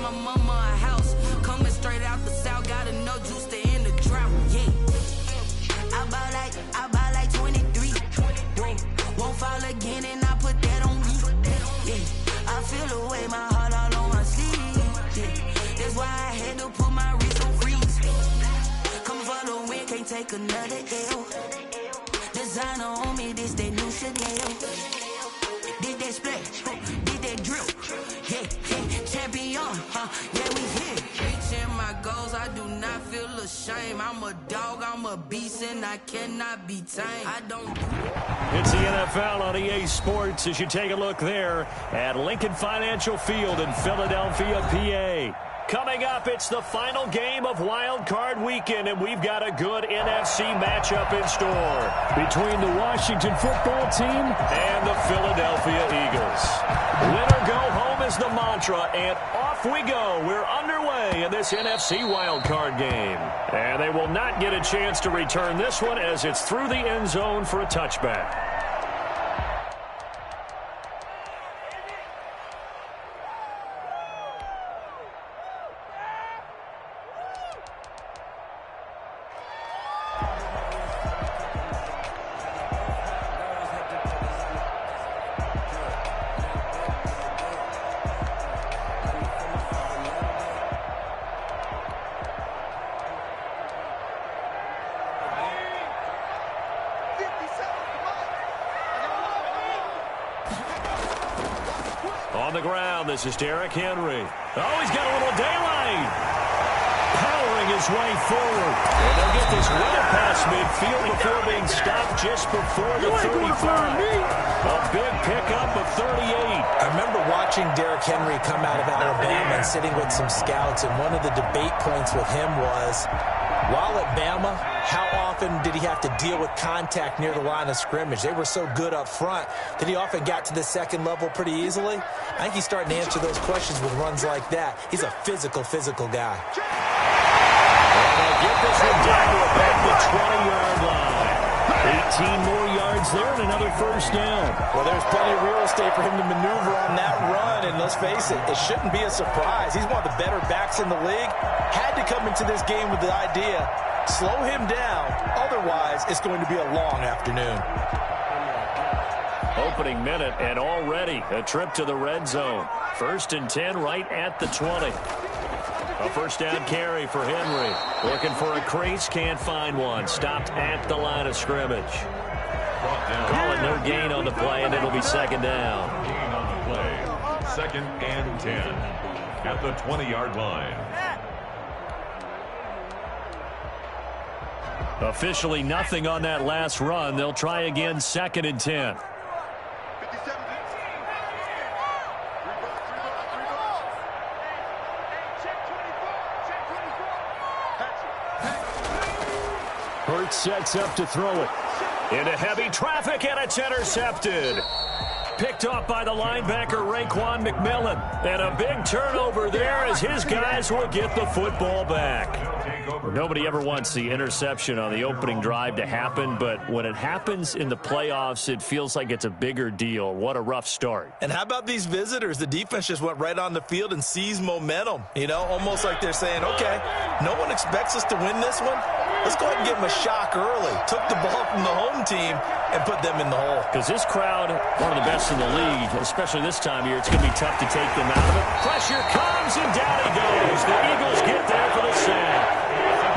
my mama a house. Coming straight out the south, got enough juice to end the drought. Yeah. I buy like 23. Won't fall again and I put that on me. Yeah. I feel away, my heart all on my sleeve. Yeah. That's why I had to put my wrist on freeze. Come for the win, can't take another L. Designer on me, this that new Chanel. Did that splash, did that drill. Yeah, champion, yeah, we here. Reaching my goals, I do not feel ashamed. I'm a dog, I'm a beast, and I cannot be tamed. I don't. It's the NFL on EA Sports as you take a look there at Lincoln Financial Field in Philadelphia, PA. Coming up, it's the final game of Wild Card Weekend, and we've got a good NFC matchup in store between the Washington football team and the Philadelphia Eagles. Win or go home is the mantra, and off we go. We're underway in this NFC Wild Card game. And they will not get a chance to return this one as it's through the end zone for a touchback. On the ground, this is Derrick Henry. Oh, he's got a little daylight. Powering his way forward. And they'll get this well past midfield before being stopped just before the 35. A big pickup of 38. I remember watching Derrick Henry come out of Alabama and sitting with some scouts, and one of the debate points with him was, while at Bama, how often did he have to deal with contact near the line of scrimmage? They were so good up front that he often got to the second level pretty easily. I think he's starting to answer those questions with runs like that. He's a physical guy. And they'll get this one down to about the 20-yard line. 18 more yards there and another first down. Well, there's plenty of real estate for him to maneuver on that run, and let's face it, it shouldn't be a surprise. He's one of the better backs in the league. Had to come into this game with the idea, slow him down, otherwise it's going to be a long afternoon. Opening minute, and already a trip to the red zone. 1st and 10 right at the 20. A first down carry for Henry. Looking for a crease, can't find one. Stopped at the line of scrimmage. Call it no gain on the play, and it'll be second down. Gain on the play. 2nd and 10 at the 20-yard line. Officially nothing on that last run. They'll try again 2nd and 10. Hurts sets up to throw it. Into heavy traffic, and it's intercepted. Picked off by the linebacker, Raekwon McMillan. And a big turnover there as his guys will get the football back. Nobody ever wants the interception on the opening drive to happen, but when it happens in the playoffs, it feels like it's a bigger deal. What a rough start. And how about these visitors? The defense just went right on the field and seized momentum. You know, almost like they're saying, okay, no one expects us to win this one. Let's go ahead and give them a shock early. Took the ball from the home team and put them in the hole. Because this crowd, one of the best in the league, especially this time of year, it's going to be tough to take them out of it. Pressure comes, and down he goes. The Eagles get there for the sack.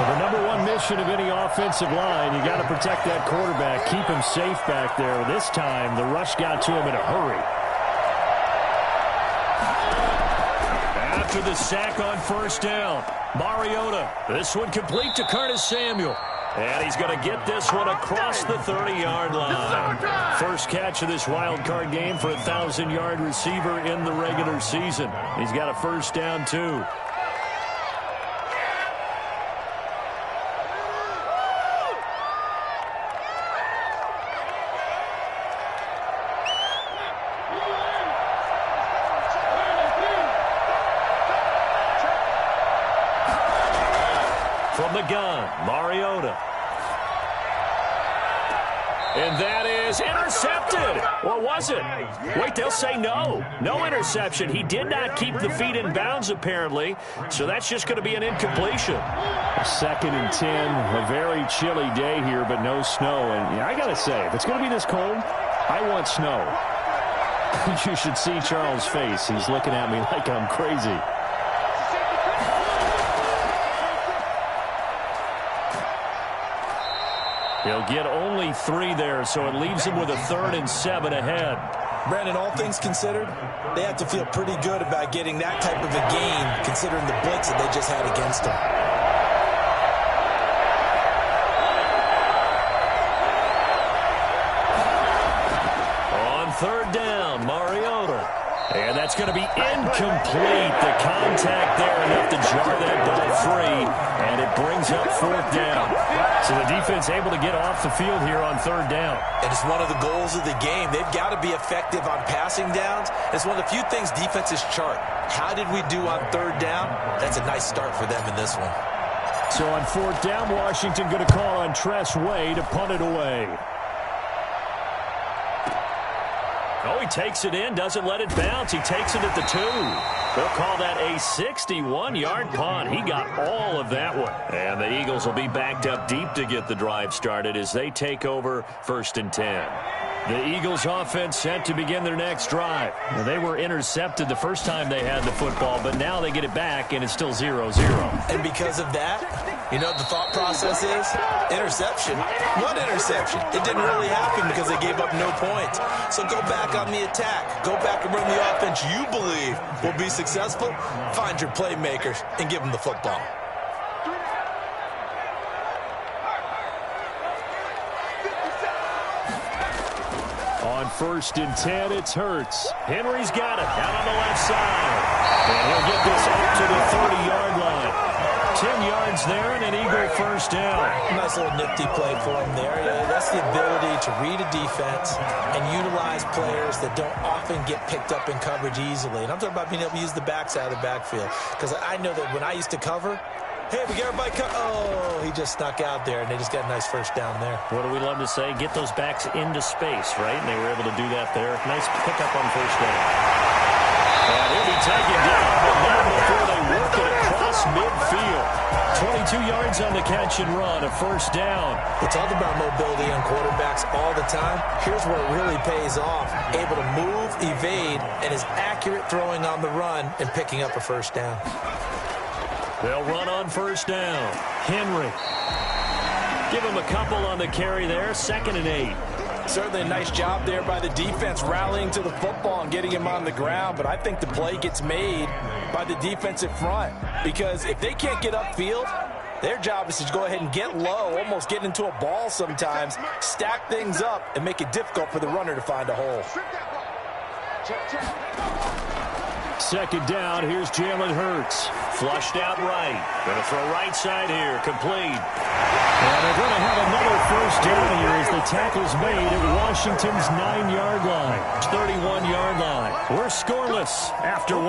Well, the number one mission of any offensive line, you got to protect that quarterback, keep him safe back there. This time, the rush got to him in a hurry. After the sack on first down, Mariota. This one complete to Curtis Samuel. And he's going to get this one across the 30-yard line. First catch of this wild card game for a 1,000-yard receiver in the regular season. He's got a first down, too. From the gun, Mariota. And that is intercepted. Or was it? Wait, they'll say no. No interception. He did not keep the feet in bounds, apparently. So that's just going to be an incompletion. 2nd and 10. A very chilly day here, but no snow. And I got to say, if it's going to be this cold, I want snow. You should see Charles' face. He's looking at me like I'm crazy. He'll get only 3 there, so it leaves him with a 3rd and 7 ahead. Brandon, all things considered, they have to feel pretty good about getting that type of a gain, considering the blitz that they just had against them. On 3rd down, Mariota. And that's going to be incomplete. The contact there enough to jar that ball free, and it brings up 4th down. So the defense able to get off the field here on 3rd down. And it's one of the goals of the game. They've got to be effective on passing downs. It's one of the few things defenses chart. How did we do on 3rd down? That's a nice start for them in this one. So on 4th down, Washington going to call on Tress Way to punt it away. Oh, he takes it in, doesn't let it bounce. He takes it at the 2. They'll call that a 61-yard punt. He got all of that one. And the Eagles will be backed up deep to get the drive started as they take over 1st and 10. The Eagles offense set to begin their next drive. Well, they were intercepted the first time they had the football, but now they get it back, and it's still 0-0. And because of that, you know what the thought process is? Interception. What interception? It didn't really happen because they gave up no points. So go back on the attack. Go back and run the offense you believe will be successful. Find your playmakers and give them the football. On 1st and 10, it's Hurts. Henry's got it out on the left side. And he'll get this up to the 30-yard line. 10 yards there and an Eagle 1st down. Nice little nifty play for him there. Yeah, that's the ability to read a defense and utilize players that don't often get picked up in coverage easily. And I'm talking about being able to use the backside of the backfield. Because I know that when I used to cover, hey, we got everybody oh, he just snuck out there, and they just got a nice 1st down there. What do we love to say? Get those backs into space, right? And they were able to do that there. Nice pickup on 1st down. And he'll be taken down, but not before they work it across midfield. 22 yards on the catch and run, a 1st down. We talk about mobility on quarterbacks all the time. Here's where it really pays off. Able to move, evade, and is accurate throwing on the run and picking up a 1st down. They'll run on 1st down. Henry. Give him a couple on the carry there. 2nd and 8. Certainly a nice job there by the defense rallying to the football and getting him on the ground, but I think the play gets made by the defensive front because if they can't get upfield, their job is to go ahead and get low, almost get into a ball sometimes, stack things up, and make it difficult for the runner to find a hole. 2nd down, here's Jalen Hurts. Flushed out right. Going to throw right side here, complete. And they're going to have another 1st down here as the tackle's made at Washington's 9-yard line. 31-yard line. We're scoreless after 1.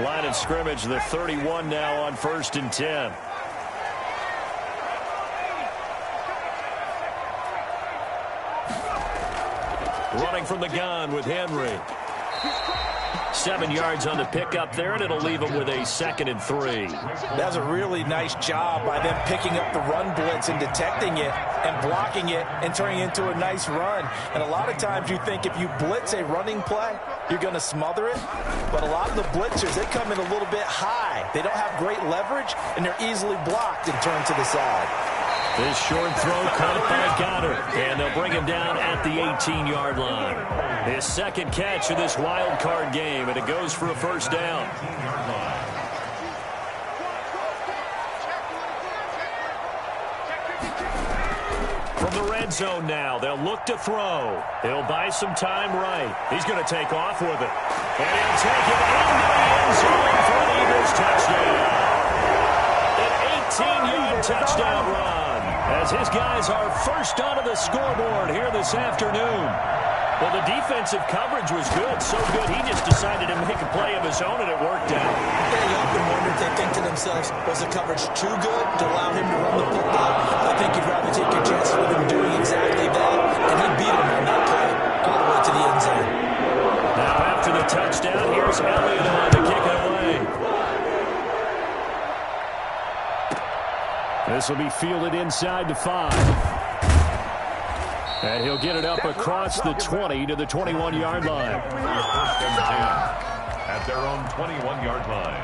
Line of scrimmage, the 31 now on 1st and 10. Running from the gun with Henry. 7 yards on the pickup there, and it'll leave him with a 2nd and 3. That's a really nice job by them picking up the run blitz and detecting it and blocking it and turning it into a nice run. And a lot of times you think if you blitz a running play, you're going to smother it. But a lot of the blitzers, they come in a little bit high. They don't have great leverage, and they're easily blocked and turned to the side. This short throw caught by Goddard, and they'll bring him down at the 18-yard line. His 2nd catch of this wild card game, and it goes for a 1st down. From the red zone now, they'll look to throw. He'll buy some time right. He's going to take off with it. And he'll take it into the end zone for an Eagles touchdown. An 18-yard touchdown run, as his guys are first onto the scoreboard here this afternoon. Well, the defensive coverage was good, so good he just decided to make a play of his own, and it worked out. Yeah, you often wonder they think to themselves, was the coverage too good to allow him to run the football? I think you'd rather take your chances with him doing exactly that, and he beat him on that play all the way to the end zone. Now after the touchdown, here's Elliott on to kick it away. This will be fielded inside the 5. And he'll get it up across the 20 to the 21-yard line. First and 10 at their own 21-yard line.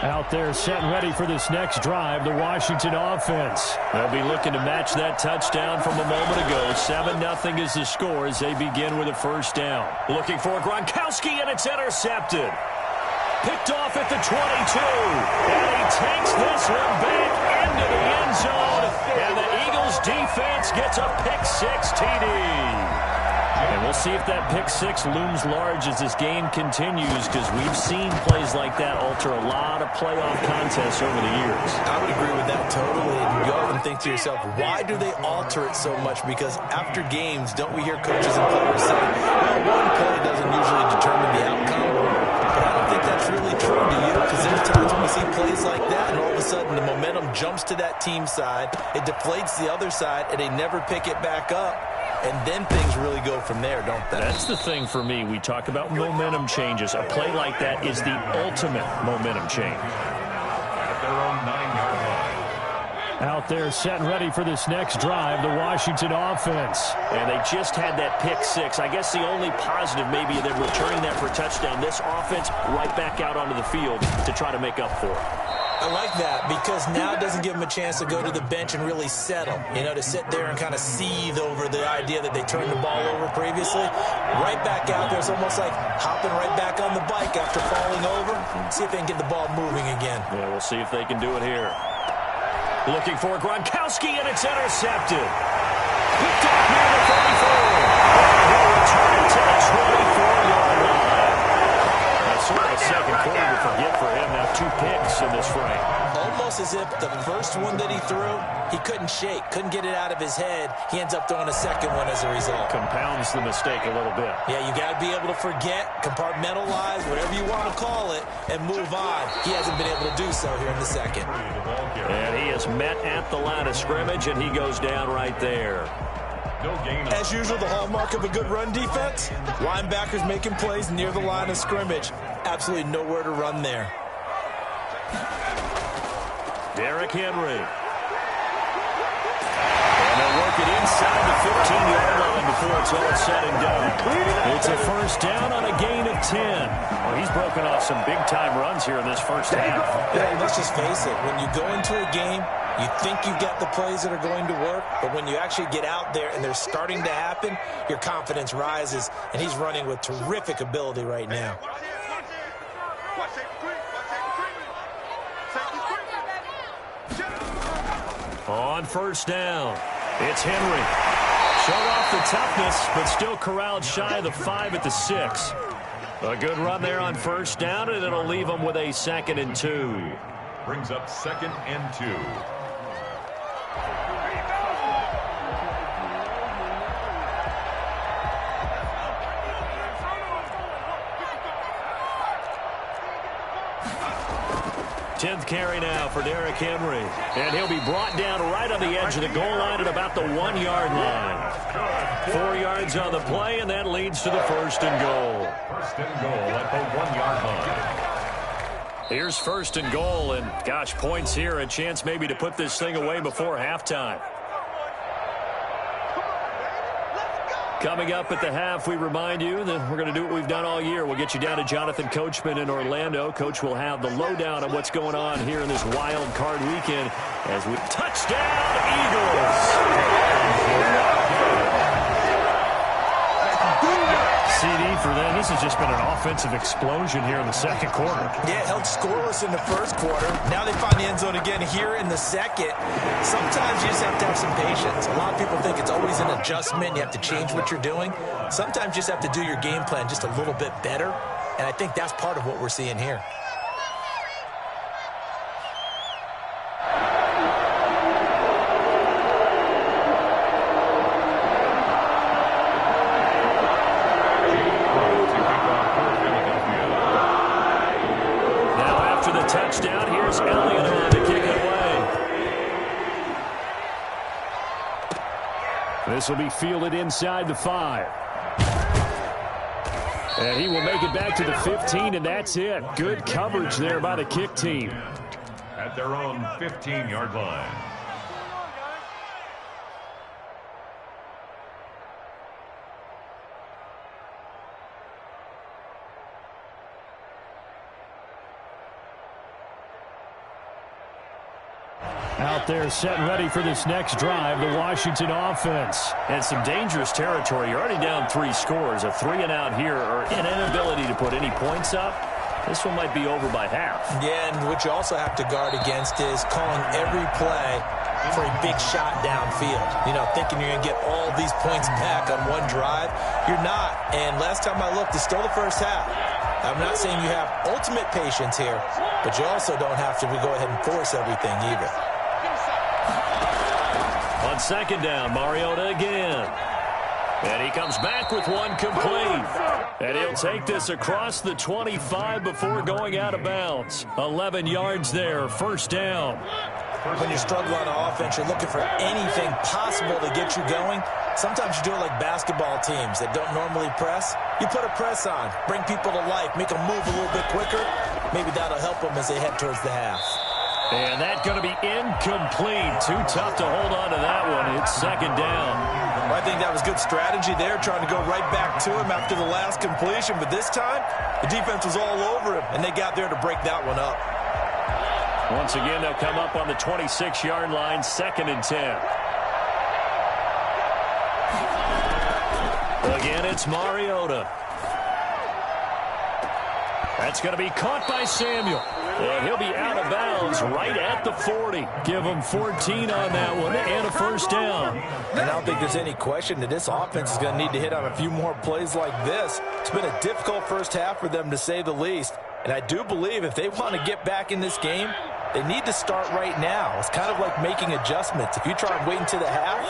Out there set and ready for this next drive, the Washington offense. They'll be looking to match that touchdown from a moment ago. 7-0 is the score as they begin with a first down. Looking for Gronkowski, and it's intercepted. Picked off at the 22. And he takes this one back into the end zone. And the Eagles defense gets a pick-6 TD. And we'll see if that pick-6 looms large as this game continues, because we've seen plays like that alter a lot of playoff contests over the years. I would agree with that totally. And you often think to yourself, why do they alter it so much? Because after games, don't we hear coaches and players say, well, one play doesn't usually determine the outcome. But I don't think that's really true to you, because there's times when we see plays like that, and all of a sudden the momentum jumps to that team side, it deflates the other side, and they never pick it back up. And then things really go from there, don't they? That's the thing for me. We talk about momentum changes. A play like that is the ultimate momentum change. At their own 9-yard line. Out there set and ready for this next drive, the Washington offense. And they just had that pick-6. I guess the only positive maybe them returning that for a touchdown. This offense right back out onto the field to try to make up for it. I like that, because now it doesn't give them a chance to go to the bench and really settle, to sit there and kind of seethe over the idea that they turned the ball over previously. Right back out there, it's almost like hopping right back on the bike after falling over. See if they can get the ball moving again. Yeah, we'll see if they can do it here. Looking for Gronkowski, and it's intercepted. Picked up near the 34. And he'll return it to the 24-yard line. That's sort of a second quarter to forget for him. Now 2 picks in this frame. Almost as if the first one that he threw, he couldn't shake, couldn't get it out of his head. He ends up throwing a second one as a result. Compounds the mistake a little bit. Yeah, you got to be able to forget, compartmentalize, whatever you want to call it, and move on. He hasn't been able to do so here in the second. And he is met at the line of scrimmage, and he goes down right there. As usual, the hallmark of a good run defense, linebackers making plays near the line of scrimmage. Absolutely nowhere to run there. Derrick Henry. And they'll work it inside the 15-yard line before it's all said and done. It's a first down on a gain of 10. Well, he's broken off some big-time runs here in this first half. Yeah, let's just face it. When you go into a game, you think you've got the plays that are going to work, but when you actually get out there and they're starting to happen, your confidence rises, and he's running with terrific ability right now. On first down, it's Henry. Showed off the toughness, but still corralled shy of the 5 at the 6. A good run there on first down, and it'll leave them with a 2nd and 2. Brings up 2nd and 2. Tenth carry now for Derrick Henry. And he'll be brought down right on the edge of the goal line at about the 1-yard line. 4 yards on the play, and that leads to the 1st and goal. 1st and goal at the 1-yard line. Here's 1st and goal, and gosh, points here. A chance maybe to put this thing away before halftime. Coming up at the half, we remind you that we're going to do what we've done all year. We'll get you down to Jonathan Coachman in Orlando. Coach will have the lowdown on what's going on here in this wild card weekend as we touchdown Eagles. CD for them. This has just been an offensive explosion here in the second quarter. Yeah, held scoreless in the first quarter. Now they find the end zone again here in the second. Sometimes you just have to have some patience. A lot of people think it's always an adjustment. You have to change what you're doing. Sometimes you just have to do your game plan just a little bit better. And I think that's part of what we're seeing here. This will be fielded inside the 5. And he will make it back to the 15, and that's it. Good coverage there by the kick team. At their own 15-yard line. Out there set and ready for this next drive, the Washington offense. And some dangerous territory. You're already down 3 scores. A 3-and-out here, or an inability to put any points up. This one might be over by half. Yeah, and what you also have to guard against is calling every play for a big shot downfield. You know, thinking you're going to get all these points back on one drive. You're not. And last time I looked, it's still the first half. I'm not saying you have ultimate patience here, but you also don't have to go ahead and force everything either. On second down, Mariota again. And he comes back with one complete. And he'll take this across the 25 before going out of bounds. 11 yards there, first down. When you struggle on offense, you're looking for anything possible to get you going. Sometimes you do it like basketball teams that don't normally press. You put a press on, bring people to life, make them move a little bit quicker. Maybe that'll help them as they head towards the half. And that's going to be incomplete. Too tough to hold on to that one. It's second down. I think that was good strategy there, trying to go right back to him after the last completion. But this time, the defense was all over him, and they got there to break that one up. Once again, they'll come up on the 26-yard line, second and 10. Again, it's Mariota. That's going to be caught by Samuel. And he'll be out of bounds right at the 40. Give him 14 on that one and a first down. And I don't think there's any question that this offense is going to need to hit on a few more plays like this. It's been a difficult first half for them, to say the least. And I do believe if they want to get back in this game, they need to start right now. It's kind of like making adjustments. If you try and wait until the half,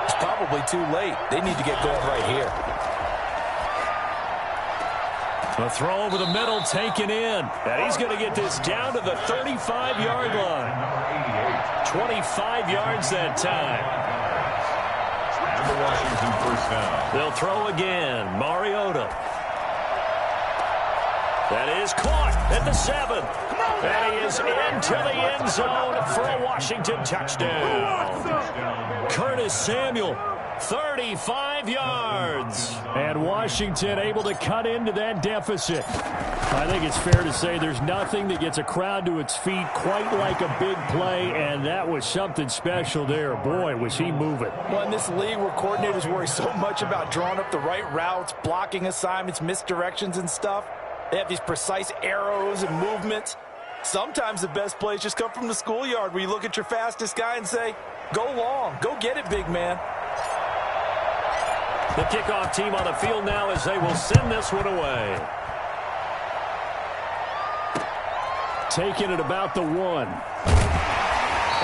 it's probably too late. They need to get going right here. A throw over the middle taken in. And he's going to get this down to the 35-yard line. 25 yards that time. And the Washington first down. They'll throw again. Mariota. That is caught at the 7. And he is into the end zone for a Washington touchdown. Curtis Samuel, 35 yards. And Washington able to cut into that deficit. I think it's fair to say there's nothing that gets a crowd to its feet quite like a big play, and that was something special there. Boy, was he moving. Well, in this league where coordinators worry so much about drawing up the right routes, blocking assignments, misdirections and stuff, they have these precise arrows and movements. Sometimes the best plays just come from the schoolyard where you look at your fastest guy and say, go long, go get it, big man. The kickoff team on the field now as they will send this one away. Taking it about the 1.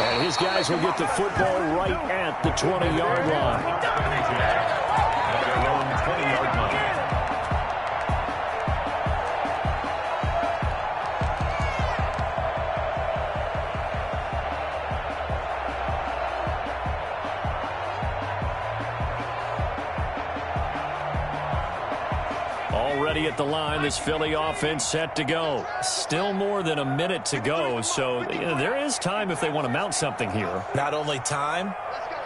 And his guys will get the football right at the 20-yard line. At their own 20-yard line. Already at the line, this Philly offense set to go. Still more than a minute to go, so there is time if they want to mount something here. Not only time,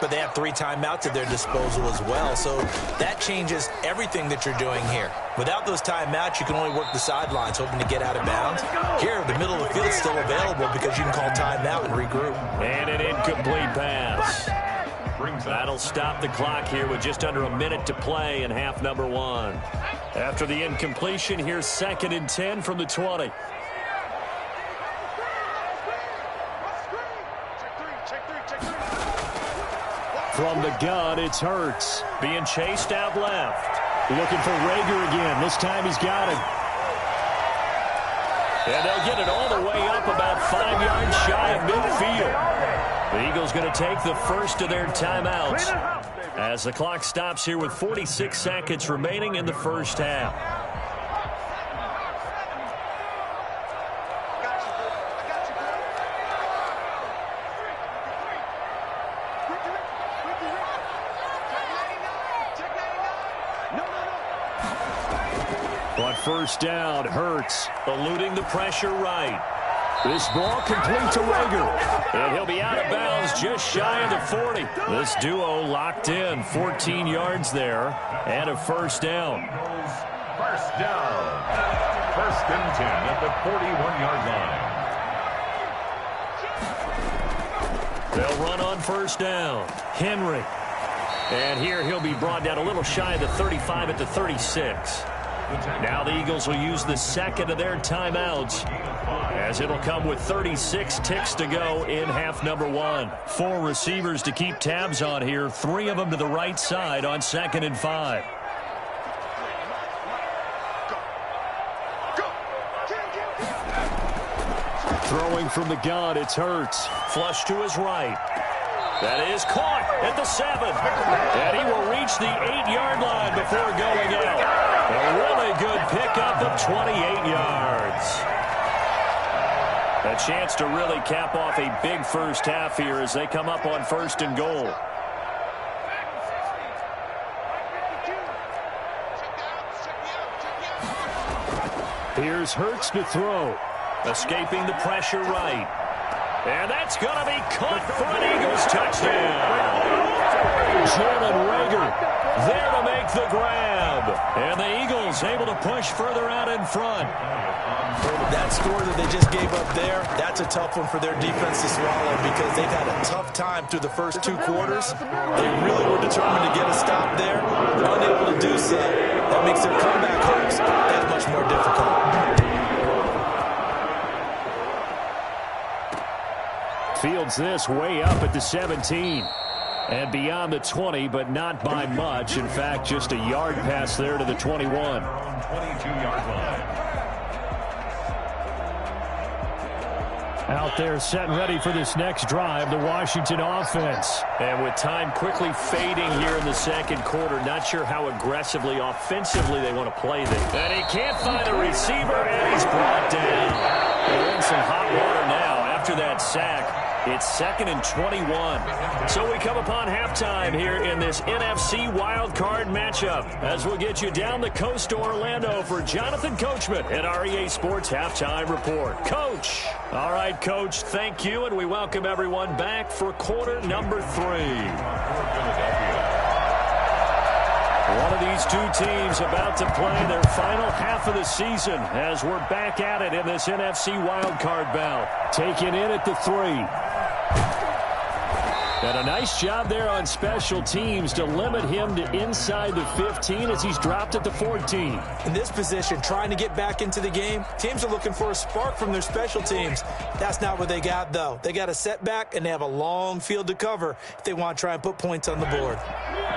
but they have 3 timeouts at their disposal as well, so that changes everything that you're doing here. Without those timeouts, you can only work the sidelines, hoping to get out of bounds. Here, the middle of the field is still available because you can call timeout and regroup. And an incomplete pass. That'll stop the clock here with just under a minute to play in half number 1. After the incompletion, here's second and 10 from the 20. From the gun, it's Hurts. Being chased out left. Looking for Rager again. This time he's got him. And they'll get it all the way up about 5 yards shy of midfield. The Eagles going to take the first of their timeouts as the clock stops here with 46 seconds remaining in the first half. On first down, Hurts eluding the pressure right. This ball complete to Rager. And he'll be out of bounds just shy of the 40. This duo locked in, 14 yards there, and a first down. First down. First and 10 at the 41-yard line. They'll run on first down. Henry. And here he'll be brought down a little shy of the 35 at the 36. Now the Eagles will use the second of their timeouts, as it'll come with 36 ticks to go in half number one. 4 receivers to keep tabs on here, 3 of them to the right side on 2nd and 5. Throwing from the gun, it's Hurts. Flush to his right. That is caught at the 7. And he will reach the 8-yard line before going out. A really good pickup of 28 yards. A chance to really cap off a big first half here as they come up on 1st and goal. Here's Hurts to throw. Escaping the pressure right. And that's going to be caught for an Eagles touchdown. Jalen Rager there to make the grab. And the Eagles able to push further out in front. That score that they just gave up there, that's a tough one for their defense to swallow because they've had a tough time through the first 2 quarters. They really were determined to get a stop there. Unable to do so. That makes their comeback hopes that much more difficult. Fields this way up at the 17. And beyond the 20, but not by much. In fact, just a yard pass there to the 21. 22-yard line. Out there set and ready for this next drive, the Washington offense. And with time quickly fading here in the second quarter, not sure how aggressively, offensively they want to play this. And he can't find a receiver, and he's brought down. They're in some hot water now after that sack. It's 2nd and 21. So we come upon halftime here in this NFC wildcard matchup as we'll get you down the coast to Orlando for Jonathan Coachman at our EA Sports Halftime Report. Coach. All right, Coach, thank you, and we welcome everyone back for quarter number 3. One of these 2 teams about to play their final half of the season as we're back at it in this NFC wildcard bout. Taken in at the 3. And a nice job there on special teams to limit him to inside the 15 as he's dropped at the 14. In this position, trying to get back into the game, teams are looking for a spark from their special teams. That's not what they got, though. They got a setback, and they have a long field to cover if they want to try and put points on the board.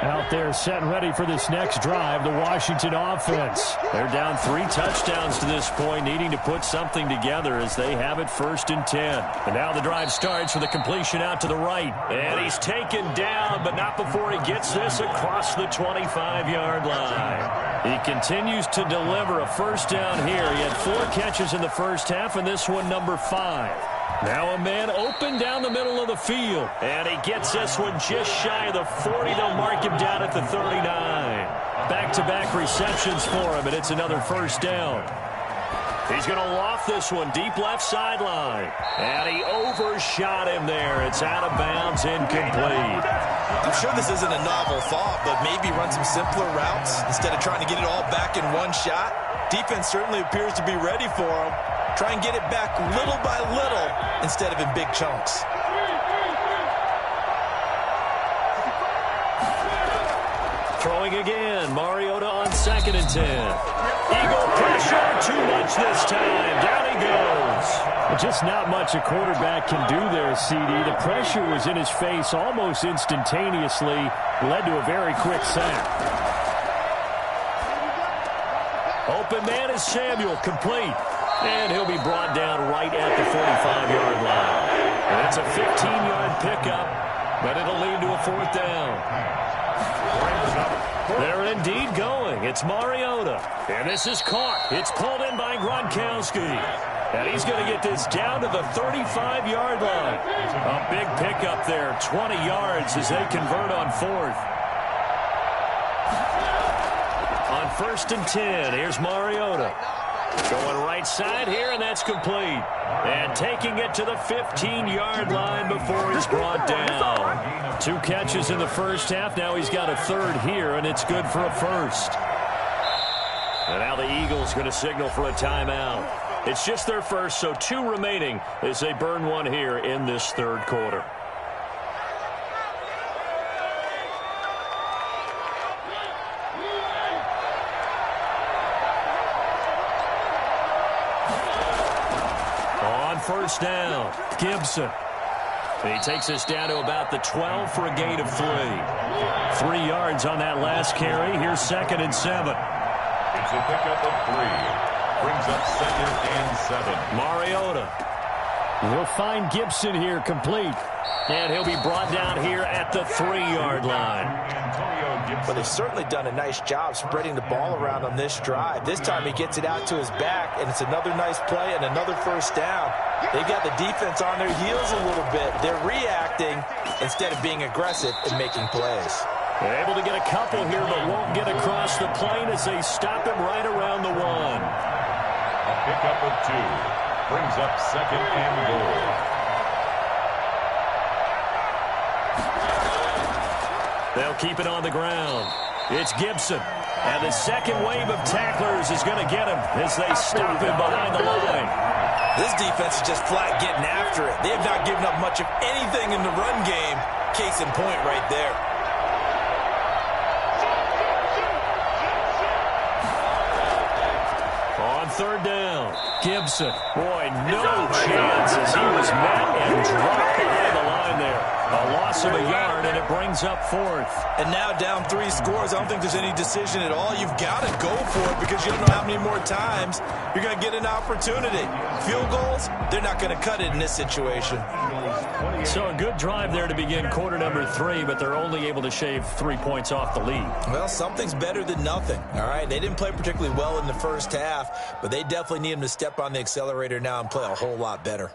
Out there set and ready for this next drive, the Washington offense. They're down 3 touchdowns to this point, needing to put something together as they have it 1st and 10. And now the drive starts with a completion out to the right. And he's taken down, but not before he gets this across the 25-yard line. He continues to deliver a first down here. He had 4 catches in the first half, and this one number 5. Now a man open down the middle of the field. And he gets this one just shy of the 40. They'll mark him down at the 39. Back-to-back receptions for him, and it's another first down. He's going to loft this one deep left sideline. And he overshot him there. It's out of bounds, incomplete. I'm sure this isn't a novel thought, but maybe run some simpler routes instead of trying to get it all back in one shot. Defense certainly appears to be ready for him. Try and get it back little by little instead of in big chunks. Throwing again. Mariota on 2nd and 10. Eagle pressure. Too much this time. Down he goes. Just not much a quarterback can do there, CD. The pressure was in his face almost instantaneously. Led to a very quick sack. Open man is Samuel. Complete. And he'll be brought down right at the 45-yard line. And it's a 15-yard pickup, but it'll lead to a 4th down. They're indeed going. It's Mariota. And this is caught. It's pulled in by Gronkowski. And he's going to get this down to the 35-yard line. A big pickup there, 20 yards as they convert on 4th. On 1st and 10, here's Mariota. Going right side here, and that's complete. And taking it to the 15-yard line before he's brought down. 2 catches in the first half. Now he's got a 3rd here, and it's good for a 1st. And now the Eagles going to signal for a timeout. It's just their first, so 2 remaining as they burn one here in this 3rd quarter. On 1st down, Gibson. He takes us down to about the 12 for a gain of 3. 3 yards on that last carry. Here's 2nd and 7. It's a pickup of 3. Brings up 2nd and 7. Mariota will find Gibson here complete. And he'll be brought down here at the 3-yard line. But they've certainly done a nice job spreading the ball around on this drive. This time he gets it out to his back, and it's another nice play and another 1st down. They've got the defense on their heels a little bit. They're reacting instead of being aggressive and making plays. They're able to get a couple here, but won't get across the plane as they stop him right around the 1. A pickup of 2. Brings up 2nd and goal. They'll keep it on the ground. It's Gibson. And the second wave of tacklers is going to get him as they stop him behind the line. This defense is just flat getting after it. They have not given up much of anything in the run game. Case in point right there. On 3rd down, Gibson. Boy, no chance as he was met and dropped behind the line there. A loss of a yard, and it brings up 4th. And now down 3 scores. I don't think there's any decision at all. You've got to go for it because you don't know how many more times you're going to get an opportunity. Field goals, they're not going to cut it in this situation. So a good drive there to begin quarter number 3, but they're only able to shave 3 points off the lead. Well, something's better than nothing, all right? They didn't play particularly well in the first half, but they definitely need them to step on the accelerator now and play a whole lot better.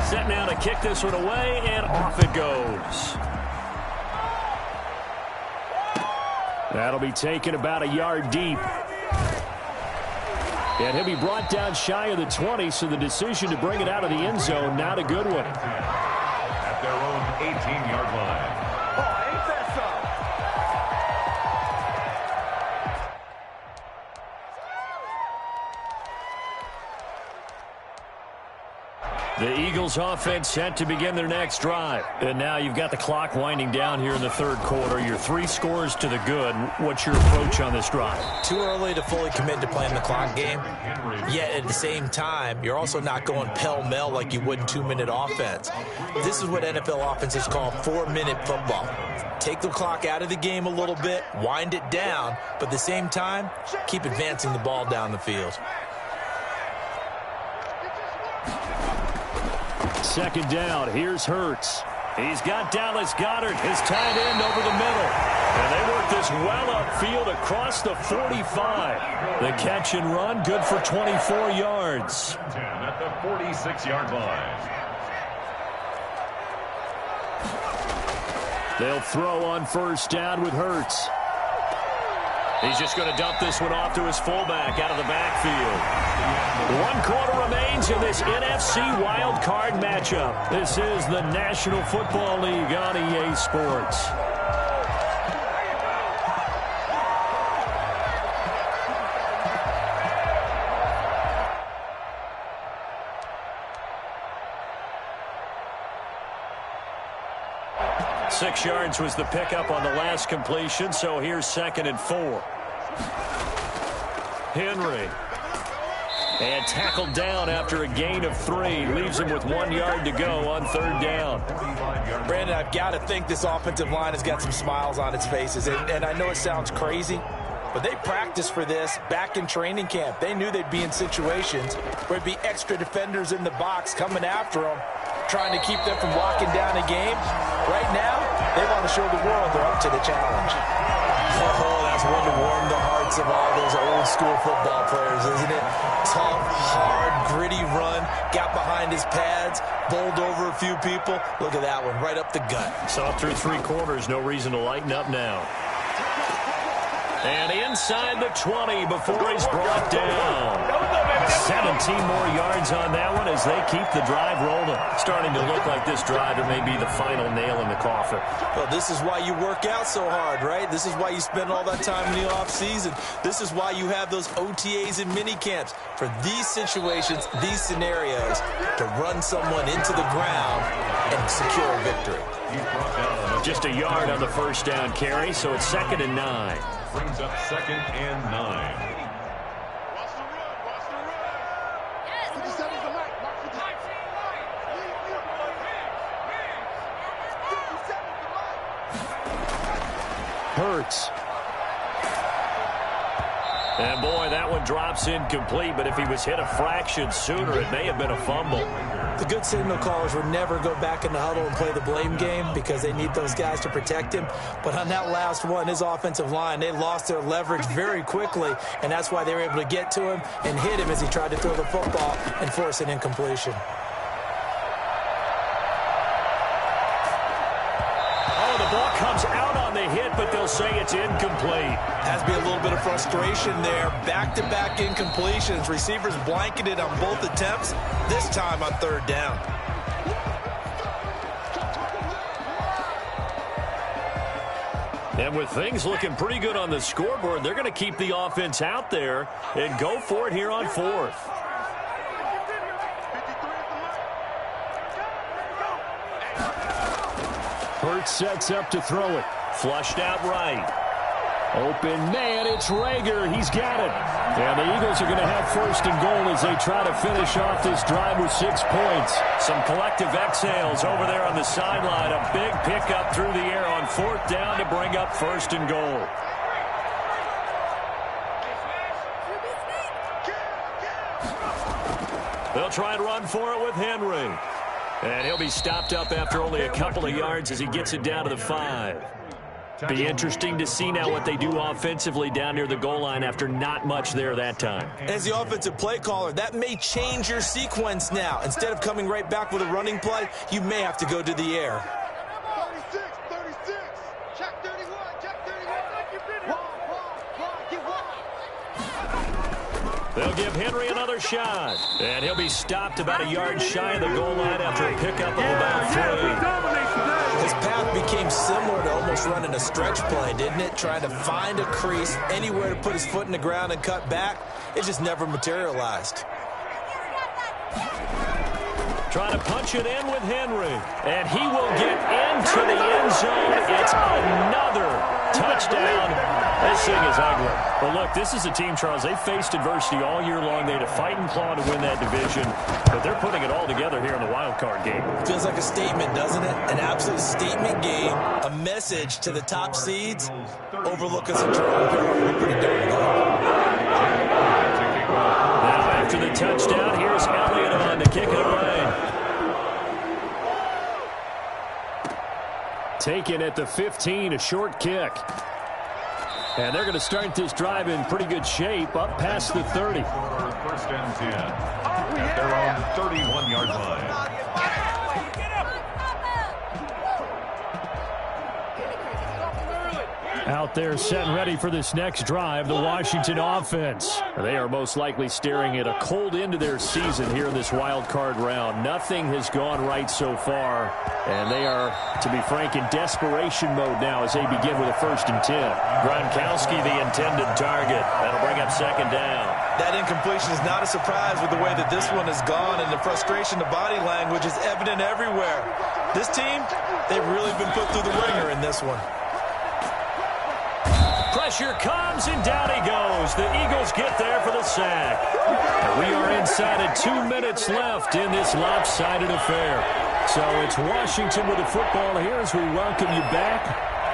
Set now to kick this one away, and off it goes. That'll be taken about a yard deep. And he'll be brought down shy of the 20, so the decision to bring it out of the end zone, not a good one. At their own 18-yard line. Oh, ain't that something? The Eagles offense set to begin their next drive. And now you've got the clock winding down here in the 3rd quarter. Your 3 scores to the good. What's your approach on this drive? Too early to fully commit to playing the clock game. Yet at the same time, you're also not going pell-mell like you would in 2-minute offense. This is what NFL offenses call 4-minute football. Take the clock out of the game a little bit, wind it down, but at the same time, keep advancing the ball down the field. 2nd down, here's Hurts. He's got Dallas Goedert, his tight end, over the middle. And they work this well upfield across the 45. The catch and run, good for 24 yards. 10 at the 46-yard line. They'll throw on 1st down with Hurts. He's just going to dump this one off to his fullback out of the backfield. 1 quarter remains in this NFC Wild Card matchup. This is the National Football League on EA Sports. Six yards was the pickup on the last completion, so here's 2nd and 4. Henry. And tackled down after a gain of 3. Leaves him with 1 yard to go on 3rd down. Brandon, I've got to think this offensive line has got some smiles on its faces. And I know it sounds crazy, but they practiced for this back in training camp. They knew they'd be in situations where there'd be extra defenders in the box coming after them, trying to keep them from locking down a game. Right now, they want to show the world they're up to the challenge. Oh, that's one to warm the hearts of all those old school football players, isn't it? Tough, hard, gritty run, got behind his pads, bowled over a few people. Look at that one, right up the gut. Saw through 3 quarters, no reason to lighten up now. And inside the 20 before he's brought down. 17 more yards on that one as they keep the drive rolling. Starting to look like this drive may be the final nail in the coffin. Well, this is why you work out so hard, right? This is why you spend all that time in the offseason. This is why you have those OTAs and mini camps. For these situations, these scenarios, to run someone into the ground and secure a victory. Just a yard on the first down carry, so it's 2nd and 9. Brings up 2nd and 9. Hurts. And boy, that one drops incomplete, but if he was hit a fraction sooner, it may have been a fumble. The good signal callers would never go back in the huddle and play the blame game because they need those guys to protect him. But on that last one, his offensive line, they lost their leverage very quickly, and that's why they were able to get to him and hit him as he tried to throw the football and force an incompletion. Oh, the ball comes out on the hit, but they'll say it's incomplete. Has to be a little bit of frustration there. Back-to-back incompletions. Receivers blanketed on both attempts, this time on 3rd down. And with things looking pretty good on the scoreboard, they're going to keep the offense out there and go for it here on 4th. Hurts sets up to throw it. Flushed out right. Open man, it's Rager. He's got it. And the Eagles are going to have 1st and goal as they try to finish off this drive with 6 points. Some collective exhales over there on the sideline. A big pickup through the air on 4th down to bring up 1st and goal. They'll try and run for it with Henry. And he'll be stopped up after only a couple of yards as he gets it down to the 5. Be interesting to see now what they do offensively down near the goal line after not much there that time. As the offensive play caller, that may change your sequence now. Instead of coming right back with a running play, you may have to go to the air. 36, check 31, check 31. They'll give Henry another shot. And he'll be stopped about a yard shy of the goal line after a pickup of about 3. His path became similar to almost running a stretch play, didn't it? Trying to find a crease, anywhere to put his foot in the ground and cut back. It just never materialized. Trying to punch it in with Henry. And he will get into the end zone. It's another touchdown. This thing is ugly. Well, look, this is a team, Charles, they faced adversity all year long. They had to fight and claw to win that division, but they're putting it all together here in the wild card game. Feels like a statement, doesn't it? An absolute statement game, a message to the top seeds. Overlook us at Jerome Perry. Pretty darn good. Now, after the touchdown, here's Elliott on to kick it away. Taken at the 15, a short kick. And they're going to start this drive in pretty good shape, up past the 30. 1st and 10 at their own 31-yard line. Out there set and ready for this next drive, the Washington offense. They are most likely staring at a cold end to their season here in this wild card round. Nothing has gone right so far, and they are, to be frank, in desperation mode now as they begin with a 1st and 10. Gronkowski, the intended target. That'll bring up 2nd down. That incompletion is not a surprise with the way that this one has gone, and the frustration, the body language is evident everywhere. This team, they've really been put through the ringer in this one. Pressure comes, and down he goes. The Eagles get there for the sack. And we are inside of 2 minutes left in this lopsided affair. So it's Washington with the football here as we welcome you back.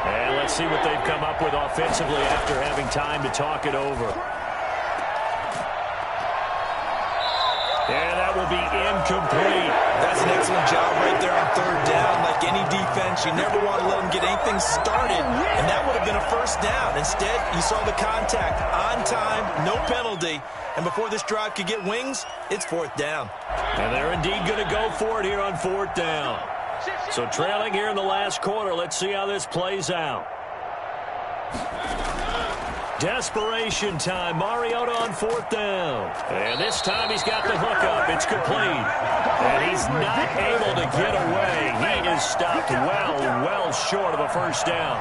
And let's see what they've come up with offensively after having time to talk it over. And that will be incomplete. That's an excellent job right there on third down. Like any defense, you never want to let them get anything started, and that would have been a first down. Instead, you saw the contact on time, no penalty, and before this drive could get wings, it's fourth down. And they're indeed going to go for it here on fourth down. So trailing here in the last quarter, let's see how this plays out. Desperation time. Mariota on fourth down. And this time he's got the hookup. It's complete. And he's not able to get away. He is stopped well short of a first down.